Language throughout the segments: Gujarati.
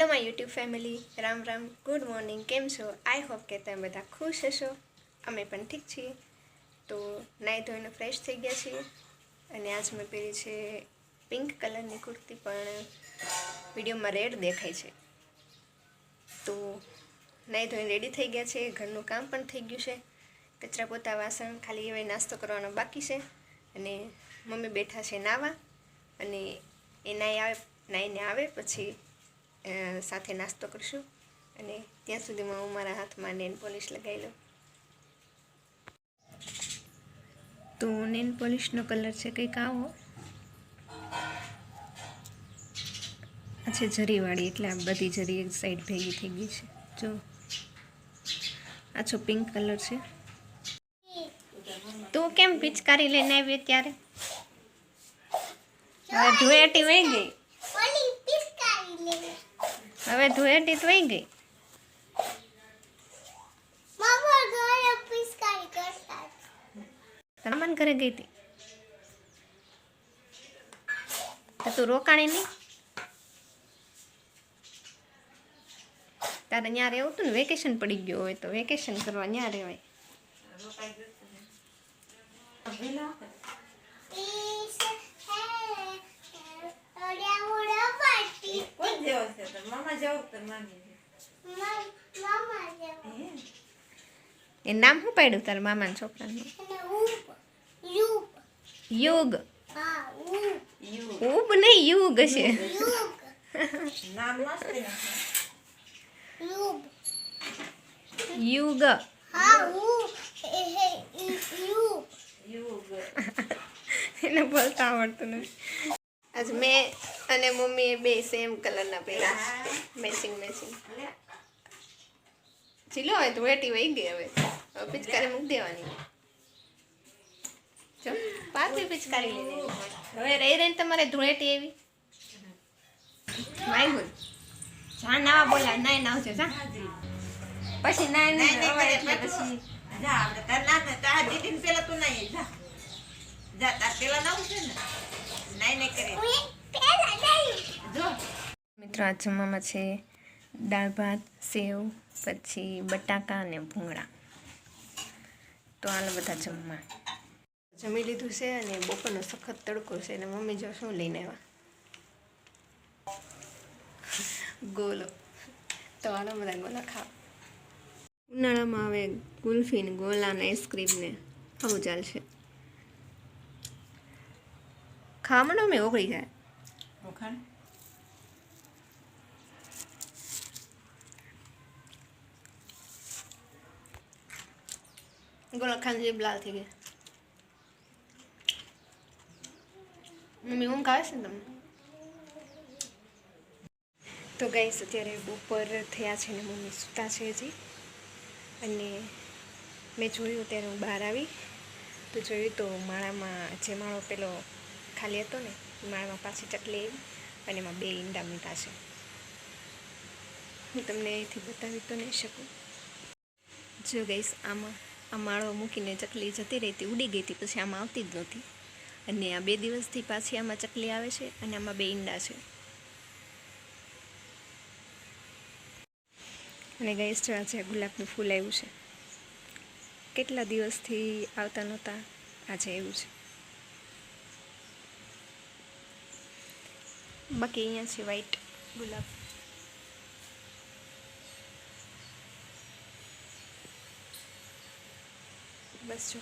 Hello my YouTube family, Ram Ram, good morning. કેમ છો? આઈ હોપ કે તમે બધા ખુશ હશો. અમે પણ ઠીક છીએ. તો નાહી ધોઈને ફ્રેશ થઈ ગયા છીએ અને આજ મેં પહેરી છે પિંક કલરની કુર્તી, પણ વિડીયોમાં રેડ દેખાય છે. તો નાહી ધોઈને રેડી થઈ ગયા છે, ઘરનું કામ પણ થઈ ગયું છે, કચરા પોતા વાસણ ખાલી હવે નાસ્તો કરવાનો બાકી છે. અને મમ્મી બેઠા છે નાવા, અને એ નાહીને આવે પછી સાથે નાસ્તો કરશું. અને ત્યાં સુધીમાં હું મારા હાથમાં નેલ પોલિશ લગાવી લઉં. તો નેલ પોલિશનો કલર છે કંઈક આવો, આ છે જરીવાળી, એટલે આ બધી જરી એક સાઈડ ભેગી થઈ ગઈ છે. જો આછો પિંક કલર છે. તું કેમ પિચકારી લઈને આવી ત્યારે? હવે ધોયાટી વહી ગઈ, હવે ધોયાટી તો વહી ગઈ. મામાના ઘરે ગઈ હતી તો તું રોકાણી નહીં? તારે ત્યાં રહેવું હતું ને, વેકેશન પડી ગયું હોય તો વેકેશન કરવા ત્યાં રહેવાય. એ નામ શું પાડ્યું તારા મામાના છોકરાનું? યુગ. ઉબ નહીં, યુગ છે. યુગ. એને બોલતા આવડતું નથી. આજ મેં અને મમ્મીએ બે સેમ કલરના પહેર્યા, મેચિંગ. ચીલો હવે ધોળેટી વહી ગઈ, હવે પિચકારી મૂકી દેવાની. જો પાછી પિચકારી લઈને હવે રહી રહીને તમારે ધોળેટી એવી માયગું જા નાવા બોલા નાઈ નાવશે જા પછી નાઈ પછી પેલા તું નાઈ જા જા તાર પેલા નાવું છે ને નાઈ કરે જો. મિત્રો આ જમવામાં છે દાળ ભાત, સેવ, પછી બટાકા અને ભૂંગળા. તો આને બધા જમવા જમી લીધું છે અને બપોરનો સખત તડકો છે. અને મમ્મી જો શું લઈને આવ્યા, ગોલો. તો આનો બધા ગોલા ખાવા. ઉનાળામાં હવે ગુલ્ફી ને ગોલા ને આઈસ્ક્રીમ ને આવું ચાલશે. ખાવામાં મેં ઓગળી જાય. ગોલા ખાને જેબ લાલ થઈ ગયા. મમ્મી ઊંઘ આવે છે ને તમને? તો ગાઈસ અત્યારે બપોર થયા છે ને મમ્મી સૂતા છે હજી. અને મેં જોયું ત્યારે હું બહાર આવી તો જોયું તો માળામાં જે માળો પેલો ખાલી હતો ને, માળામાં પાછી ચકલી આવી અને એમાં 2 ઈંડા મીઠા છે. હું તમને અહીંથી બતાવી તો નહીં શકું. જો ગાઈસ આમાં આ માળો મૂકીને ચકલી જતી રહી હતી, ઉડી ગઈ હતી, પછી આમાં આવતી જ નહોતી. અને આ 2 દિવસથી પાછી આમાં ચકલી આવે છે અને આમાં 2 ઈંડા છે. અને ગાઈસ જો આજે ગુલાબનું ફૂલ આવ્યું છે, કેટલા દિવસથી આવતા નહોતા, આજે આવ્યું છે. બાકી અહીંયા છે વ્હાઈટ ગુલાબ. બસ જો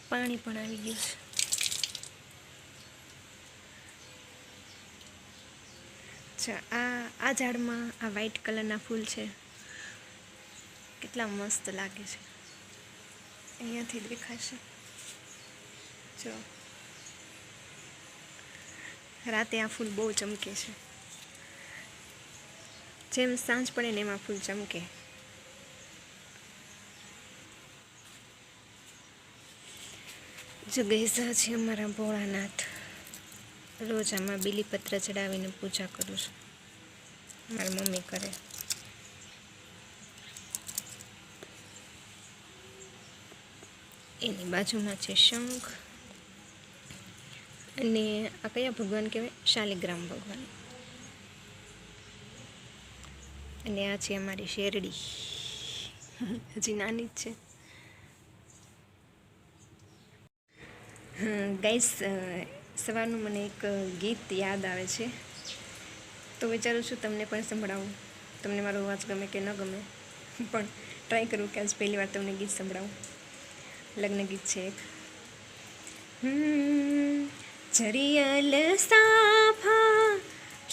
પાણી પણ આવી ગયું છે. આ ઝાડમાં આ વ્હાઈટ કલરના ફૂલ છે, કેટલા મસ્ત લાગે છે. અહીંયાથી દેખાશે. જો રાતે આ ફૂલ બહુ ચમકે છે, જેમ સાંજ પડે ને એમાં ફૂલ ચમકે. જો ગઈસા છે અમારા ભોળાનાથ. રોજ આમાં બીલીપત્ર ચડાવીને પૂજા કરું છું, મારી મમ્મી કરે. એની બાજુમાં છે શંખ. અને આ કયા ભગવાન કહેવાય? શાલિગ્રામ ભગવાન. અને આ છે અમારી શેરડી, હજી નાની જ છે. ગાઈસ, સવારનું મને એક ગીત યાદ આવે છે, તો વિચારું છું તમને પણ સંભળાવું. તમને મારો અવાજ ગમે કે ન ગમે, પણ ટ્રાય કરું કે આજ પહેલી વાર તમને ગીત સંભળાવું. લગ્ન ગીત છે એક. જરિયલ સાફા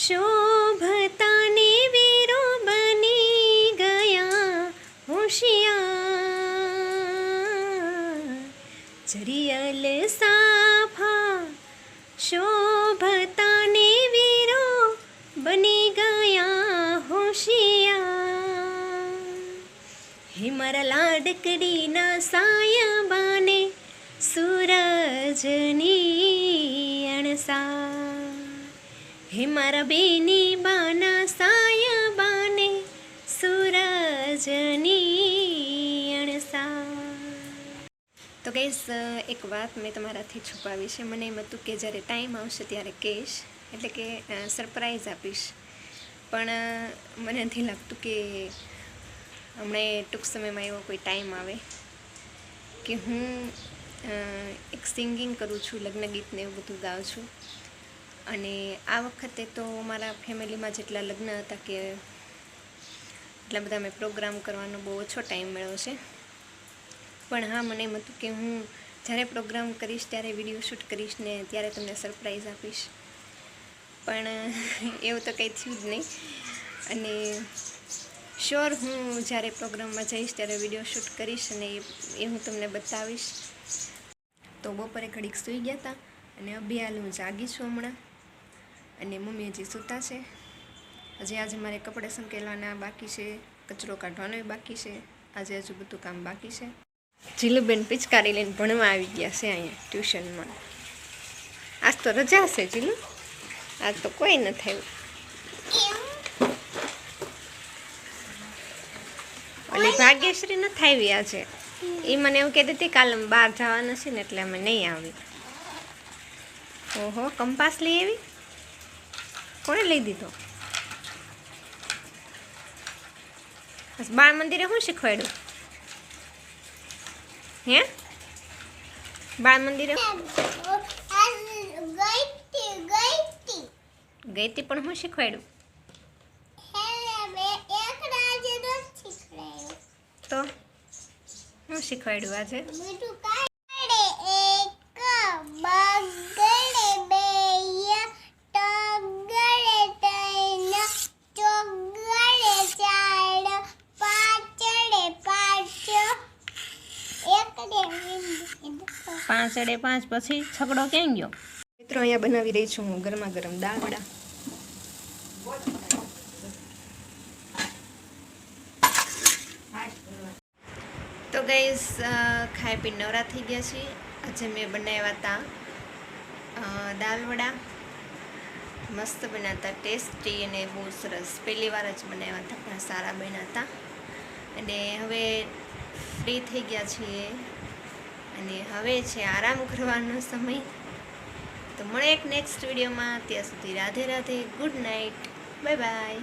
શોભતાને વીરો બની ગયા હોશિયાર. જરિયલ સાફા શોભતાને વીરો બની ગયા હોશિયાર. હે મારા લાડકડીના સાયબાને સૂરજની અણસાર. હે મારા બેની બાના સાયબાને સૂરજની અણસાર. તો ગઈસ, એક વાત મેં તમારાથી છુપાવી છે. મને એમ હતું કે જ્યારે ટાઈમ આવશે ત્યારે કહીશ, એટલે કે સરપ્રાઈઝ આપીશ. પણ મને નથી લાગતું કે હમણાં ટૂંક સમયમાં એવો કોઈ ટાઈમ આવે કે હું એક સિંગિંગ કરું છું, લગ્ન ગીતને એવું બધું ગાઉં છું. અને આ વખતે તો મારા ફેમિલીમાં જેટલા લગ્ન હતા કે એટલા બધા મેં પ્રોગ્રામ કરવાનો બહુ ઓછો ટાઈમ મળ્યો છે. પણ હા, મને એમ હતું કે હું જ્યારે પ્રોગ્રામ કરીશ ત્યારે વિડીયો શૂટ કરીશ ને ત્યારે તમને સરપ્રાઈઝ આપીશ. પણ એવું તો કંઈ થયું જ નહીં. અને શ્યોર હું જ્યારે પ્રોગ્રામમાં જઈશ ત્યારે વિડીયો શૂટ કરીશ અને એ હું તમને બતાવીશ. તો બપોરે ઘડીક સૂઈ ગયા હતા અને અભિયાલ હું જાગી છું હમણાં, અને મમ્મી હજી સૂતા છે. હજી આજે મારે કપડાં સંકેલવાના બાકી છે, કચરો કાઢવાનો બાકી છે, આજે હજુ બધું કામ બાકી છે. જીલુબેન પિચકારી લઈને ભણવા આવી ગયા છે અહીંયા ટ્યુશનમાં. આજ તો રજા છે જીલુ, આજ તો કોઈ ન થયું. ઓલી ભાગ્યશ્રી ન થાવી આજે, એ મને એવું કહેતી હતી કાલે બહાર જવાનું છે ને એટલે અમે નહીં આવી. ઓહો, કંપાસ લઈ આવી? કોણે લઈ દીધો? બાળ મંદિરે શું શીખવાડ્યું? હે બાળ મંદિરે ગઈ હતી પણ શું શીખવાડ્યું? તો શું શીખવાડ્યું આજે? પાંચડે પાંચ પછી છકડો ક્યાં ગયો? મિત્રો, અહીંયા બનાવી રહી છું હું ગરમા ગરમ દાળ વડા. તો ગાઈસ, ખાઈ પી નવરા થઈ ગયા છીએ. આજે મેં બનાવ્યા હતા દાળ વડા, મસ્ત બન્યા હતા, ટેસ્ટી અને બહુ સરસ. પહેલી વાર જ બનાવ્યા હતા પણ સારા બન્યા હતા. અને હવે ફ્રી થઈ ગયા છીએ અને હવે છે આરામ કરવાનો સમય. તો મળે એક નેક્સ્ટ વિડીયોમાં. ત્યાં સુધી Radhe Radhe, good night, bye bye.